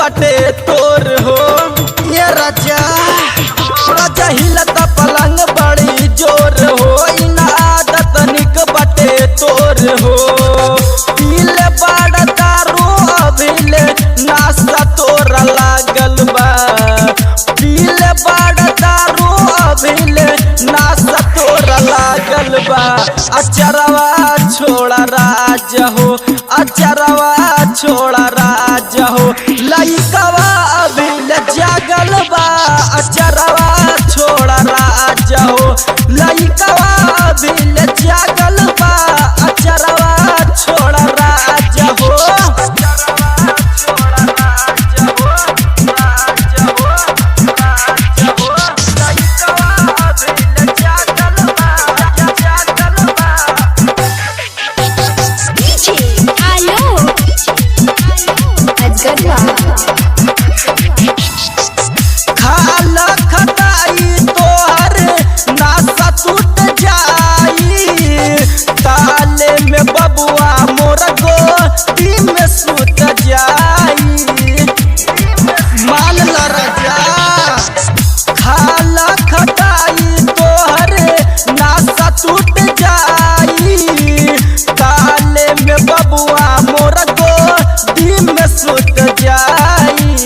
बाटे तोर हो। ये राजा राजा हिलता पलंग बड़ी जोर हो। इन आदत निक बाटे तोर हो। पीले बड़ा दारू अभिले नाश्ता तोरा लागल बा। पीले बड़ा दारू अभिले नाश्ता तोरा लागल बा। अचरवा छोड़ा राज हो। अचरवा छोड़ा राज हो। लइकवा अभिले जागल बा। अचरवा छोड़ा राज हो। लइकवा अभिले जागल बा। अचरवा छोड़ा राज हो। खाला खटाई तोहर नासा टूट जाई। ताले में बबुआ मोर गोदी में सुत जाई। मान ला राजा खाला खटाई तोहर नासा टूट जाई। ताले में बबुआ मोर गोदी में सुत जाई।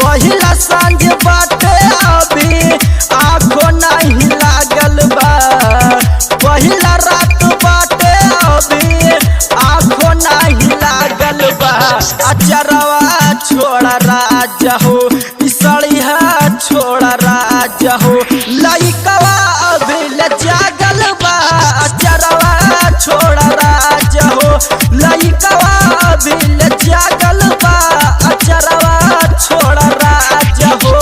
पहिला सांझ बाटे अभी आँखों नहीं लागल बा। पहिला रात बाटे अभी आँखों नहीं लागल बा। अचरवा छोड़ा राजा हो। इसड़िया छोड़ा राजा हो। लइकवा अभी ले जागल बा। अचरवा छोड़ा राजा हो। लइकवा अभी ले जागल बा। अचरवा छोड़ा राजा हो।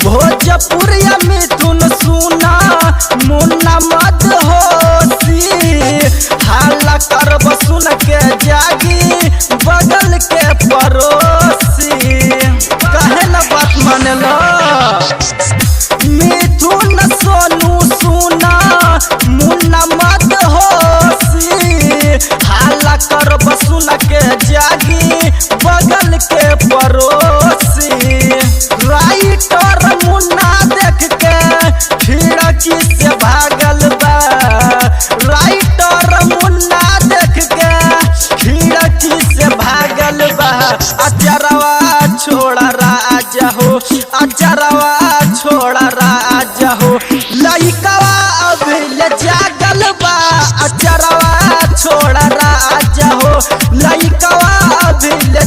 भोजपुरिया मिथुन सुना मुन्ना मत होशी। हाला करब सुन के जागी बगल के पड़ोसी। कहे न बात मानलो मिथुन सोनू सुना मुन्ना मत होशी। हाला करब सुन के जागी बगल के पड़ोसी। राइटर मुन्ना देख के खिड़की से भागल बा। राइटर मुन्ना देख के खिड़की से भागल बा। अचरवा छोड़ा राजा हो। अचरवा छोड़ा राजा हो। लइकवा अभी ले जागल बा। अचरवा छोड़ा राजा हो। लइकवा अभी ले